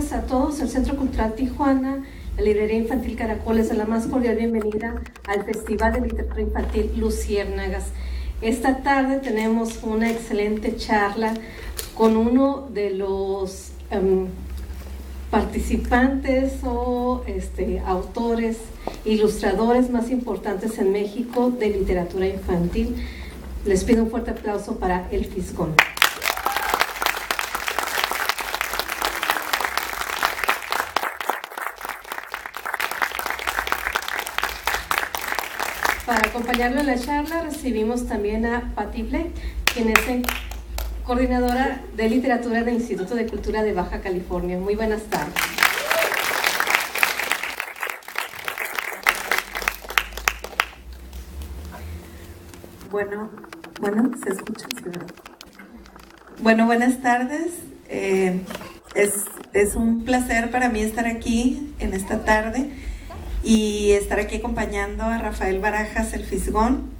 tardes a todos. El Centro Cultural Tijuana, la Librería Infantil Caracol, les da la más cordial bienvenida al Festival de Literatura Infantil Luciérnagas. Esta tarde tenemos una excelente charla con uno de los participantes o autores, ilustradores más importantes en México de literatura infantil. Les pido un fuerte aplauso para El Fisgón. Para acompañarlo en la charla recibimos también a Patti Blake, quien es coordinadora de literatura del Instituto de Cultura de Baja California. Muy buenas tardes. Bueno, se escucha, ¿verdad? Bueno, buenas tardes. Es un placer para mí estar aquí en esta tarde y estar aquí acompañando a Rafael Barajas, El Fisgón,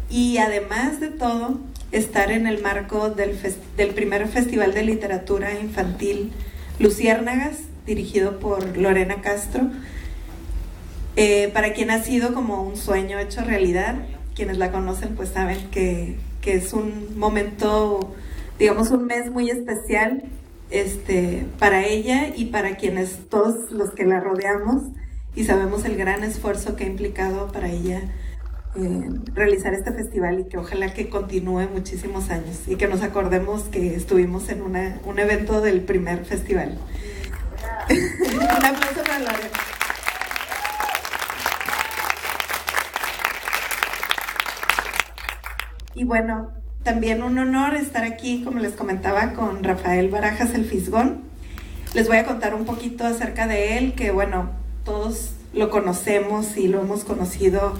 y además de todo, estar en el marco del primer Festival de Literatura Infantil Luciérnagas, dirigido por Lorena Castro, para quien ha sido como un sueño hecho realidad. Quienes la conocen pues saben que es un momento, digamos, un mes muy especial para ella y para quienes, todos los que la rodeamos, y sabemos el gran esfuerzo que ha implicado para ella realizar este festival, y que ojalá que continúe muchísimos años y que nos acordemos que estuvimos en un evento del primer festival. Un aplauso para Lorena. Y bueno, también un honor estar aquí, como les comentaba, con Rafael Barajas, El Fisgón. Les voy a contar un poquito acerca de él, que bueno, todos lo conocemos y lo hemos conocido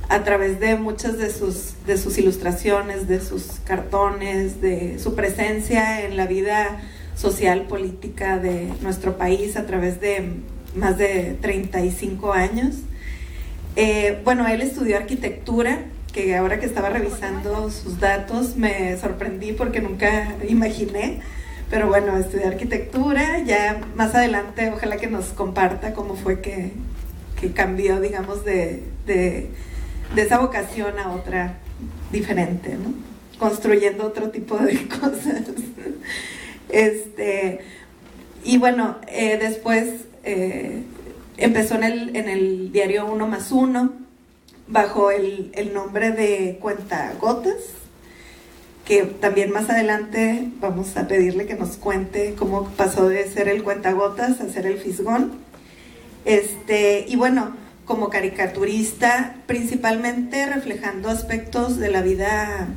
a través de muchas de sus ilustraciones, de sus cartones, de su presencia en la vida social, política de nuestro país a través de más de 35 años. Bueno, él estudió arquitectura, que ahora que estaba revisando sus datos me sorprendí porque nunca imaginé, pero bueno, estudié arquitectura. Ya más adelante ojalá que nos comparta cómo fue que cambió, digamos, de esa vocación a otra diferente, ¿no? Construyendo otro tipo de cosas. Y bueno, después empezó en el diario 1+1, bajo el nombre de Cuentagotas, que también más adelante vamos a pedirle que nos cuente cómo pasó de ser el Cuentagotas a ser El Fisgón. Y bueno, como caricaturista, principalmente reflejando aspectos de la vida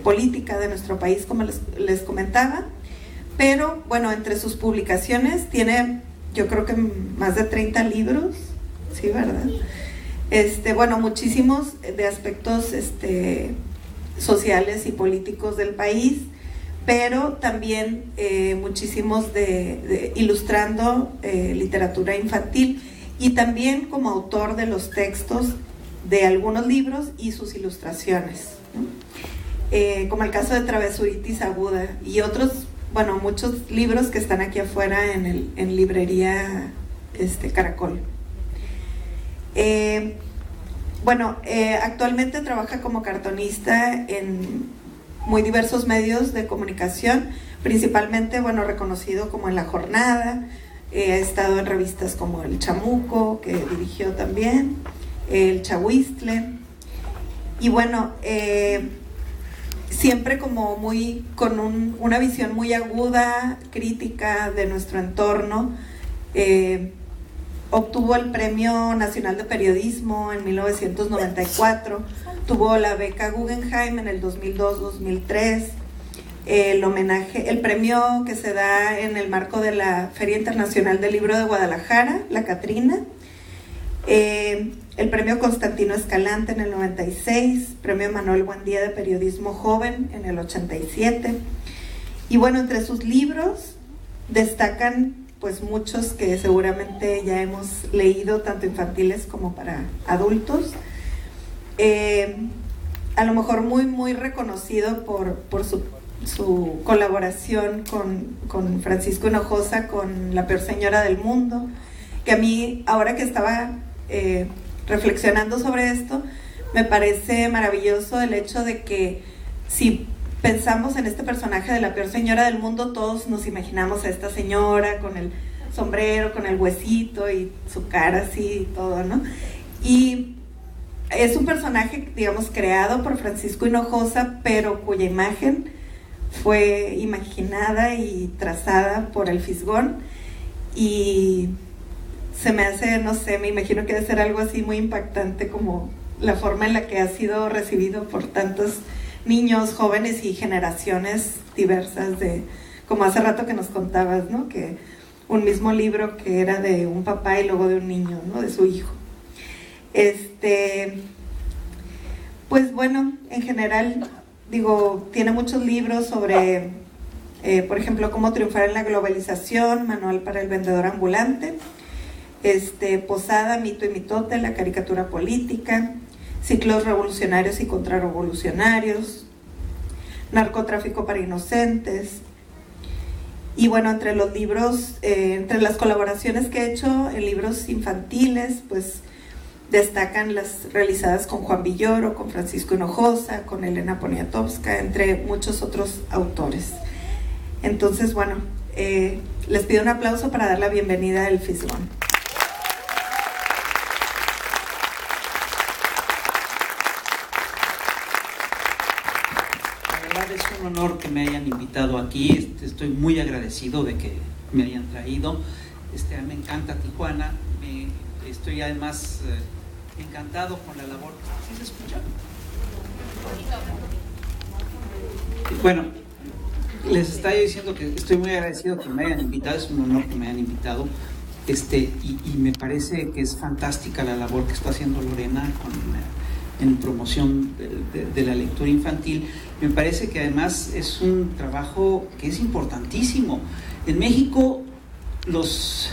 política de nuestro país, como les comentaba. Pero bueno, entre sus publicaciones tiene, yo creo que más de 30 libros, ¿sí, verdad? Bueno, muchísimos de aspectos sociales y políticos del país, pero también muchísimos de ilustrando literatura infantil, y también como autor de los textos de algunos libros y sus ilustraciones, ¿no? Como el caso de Travesuritis Aguda y otros, bueno, muchos libros que están aquí afuera en librería Caracol. Actualmente trabaja como cartonista en muy diversos medios de comunicación, principalmente, bueno, reconocido como en La Jornada. Ha estado en revistas como El Chamuco, que dirigió también, El Chahuistle, y bueno, siempre como muy con una visión muy aguda, crítica de nuestro entorno. Obtuvo el Premio Nacional de Periodismo en 1994, tuvo la beca Guggenheim en el 2002-2003, el premio que se da en el marco de la Feria Internacional del Libro de Guadalajara, la Catrina, el Premio Constantino Escalante en el 96, Premio Manuel Buendía de Periodismo Joven en el 87, y bueno, entre sus libros destacan pues muchos que seguramente ya hemos leído, tanto infantiles como para adultos. A lo mejor muy reconocido por su su colaboración con Francisco Hinojosa, con La peor señora del mundo, que a mí, ahora que estaba reflexionando sobre esto, me parece maravilloso el hecho de que si pensamos en este personaje de La peor señora del mundo, todos nos imaginamos a esta señora con el sombrero, con el huesito y su cara así y todo, ¿no? Y es un personaje, digamos, creado por Francisco Hinojosa, pero cuya imagen fue imaginada y trazada por el Fisgón, y se me hace, no sé, me imagino que debe ser algo así muy impactante como la forma en la que ha sido recibido por tantos niños, jóvenes y generaciones diversas, de, como hace rato que nos contabas, ¿no? Que un mismo libro que era de un papá y luego de un niño, ¿no? De su hijo. Pues bueno, en general, digo, tiene muchos libros sobre, por ejemplo, cómo triunfar en la globalización, Manual para el vendedor ambulante, Posada, Mito y Mitote, la caricatura política, Ciclos revolucionarios y contrarrevolucionarios, Narcotráfico para inocentes. Y bueno, entre los libros, entre las colaboraciones que he hecho en libros infantiles, pues destacan las realizadas con Juan Villoro, con Francisco Hinojosa, con Elena Poniatowska, entre muchos otros autores. Entonces, bueno, les pido un aplauso para dar la bienvenida al Fisgón. Es un honor que me hayan invitado aquí. Estoy muy agradecido de que me hayan traído. Me encanta Tijuana. Estoy además encantado con la labor. ¿Sí se escucha? Bueno, les estaba diciendo que estoy muy agradecido que me hayan invitado. Es un honor que me hayan invitado. Y me parece que es fantástica la labor que está haciendo Lorena en promoción de la lectura infantil. Me parece que además es un trabajo que es importantísimo. En México, los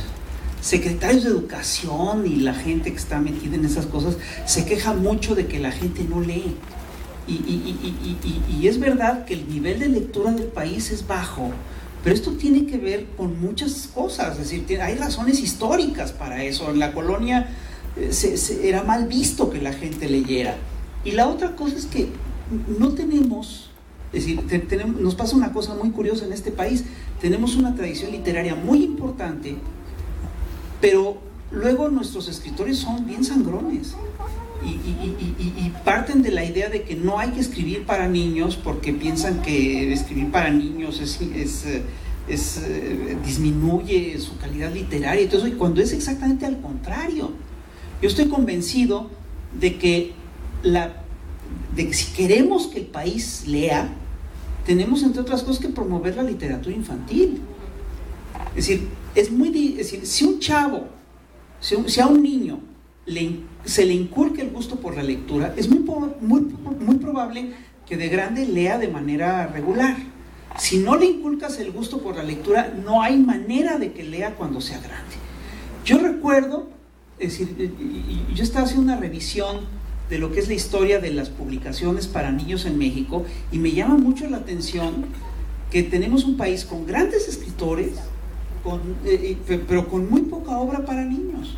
secretarios de educación y la gente que está metida en esas cosas se queja mucho de que la gente no lee. Y es verdad que el nivel de lectura del país es bajo, pero esto tiene que ver con muchas cosas. Es decir, hay razones históricas para eso. En la colonia era mal visto que la gente leyera. Y la otra cosa es que no tenemos, es decir, nos pasa una cosa muy curiosa en este país. Tenemos una tradición literaria muy importante, pero luego nuestros escritores son bien sangrones y parten de la idea de que no hay que escribir para niños porque piensan que escribir para niños disminuye su calidad literaria y todo eso, y cuando es exactamente al contrario. Yo estoy convencido de que si queremos que el país lea, tenemos, entre otras cosas, que promover la literatura infantil. Es decir, si un chavo, si a un niño se le inculca el gusto por la lectura, es muy probable que de grande lea de manera regular. Si no le inculcas el gusto por la lectura, no hay manera de que lea cuando sea grande. Yo recuerdo, es decir, yo estaba haciendo una revisión de lo que es la historia de las publicaciones para niños en México, y me llama mucho la atención que tenemos un país con grandes escritores, pero con muy poca obra para niños.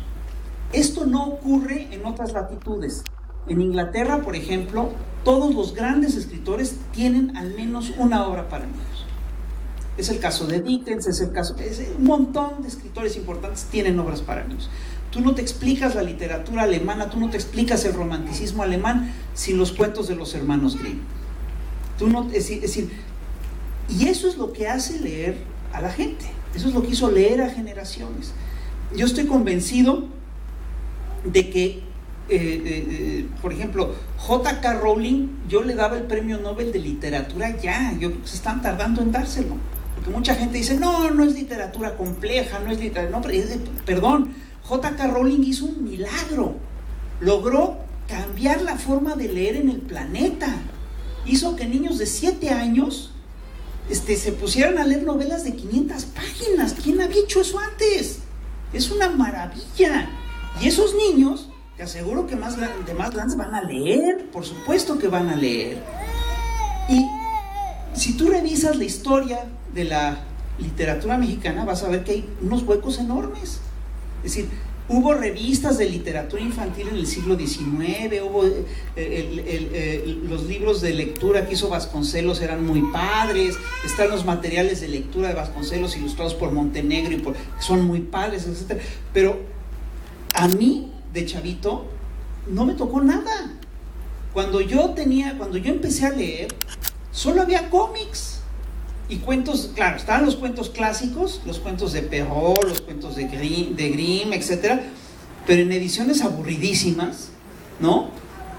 Esto no ocurre en otras latitudes. En Inglaterra, por ejemplo, todos los grandes escritores tienen al menos una obra para niños. Es el caso de Dickens, un montón de escritores importantes tienen obras para niños. Tú no te explicas la literatura alemana, tú no te explicas el romanticismo alemán sin los cuentos de los hermanos Grimm. Y eso es lo que hace leer a la gente, eso es lo que hizo leer a generaciones. Yo estoy convencido de que, por ejemplo, J.K. Rowling, yo le daba el premio Nobel de literatura ya, se están tardando en dárselo, porque mucha gente dice, no es literatura compleja, no es literatura, no, perdón, J.K. Rowling hizo un milagro, logró cambiar la forma de leer en el planeta, hizo que niños de 7 años se pusieran a leer novelas de 500 páginas, ¿quién había hecho eso antes? Es una maravilla, y esos niños, te aseguro que más grandes van a leer, por supuesto que van a leer, y si tú revisas la historia de la literatura mexicana, vas a ver que hay unos huecos enormes. Es decir, hubo revistas de literatura infantil en el siglo XIX, hubo los libros de lectura que hizo Vasconcelos eran muy padres, están los materiales de lectura de Vasconcelos ilustrados por Montenegro y son muy padres, etc. Pero a mí, de chavito, no me tocó nada. Cuando yo empecé a leer, solo había cómics y cuentos. Claro, estaban los cuentos clásicos, los cuentos de Perrault, los cuentos de Grimm, etcétera, pero en ediciones aburridísimas, ¿no?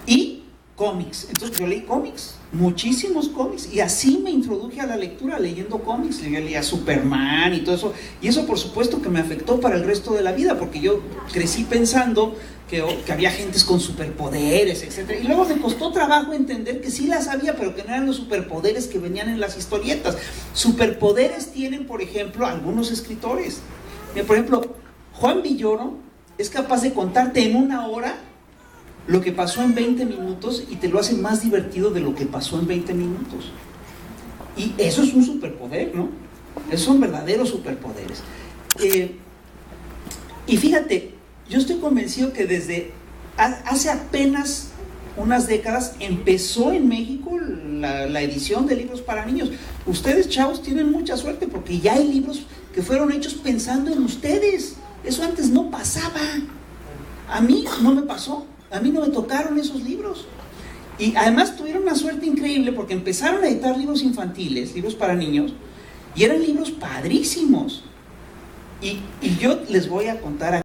Y cómics. Entonces yo leí cómics, muchísimos cómics, y así me introduje a la lectura leyendo cómics. Yo leía Superman y todo eso, y eso por supuesto que me afectó para el resto de la vida, porque yo crecí pensando que había gentes con superpoderes, etcétera, y luego me costó trabajo entender que sí las había, pero que no eran los superpoderes que venían en las historietas. Superpoderes tienen, por ejemplo, algunos escritores. Mira, por ejemplo, Juan Villoro es capaz de contarte en 1 hora lo que pasó en 20 minutos y te lo hace más divertido de lo que pasó en 20 minutos. Y eso es un superpoder, ¿no? Esos son verdaderos superpoderes. Y fíjate, yo estoy convencido que desde hace apenas unas décadas empezó en México la edición de libros para niños. Ustedes, chavos, tienen mucha suerte porque ya hay libros que fueron hechos pensando en ustedes. Eso antes no pasaba. A mí no me pasó. A mí no me tocaron esos libros. Y además tuvieron una suerte increíble porque empezaron a editar libros infantiles, libros para niños, y eran libros padrísimos. Y yo les voy a contar aquí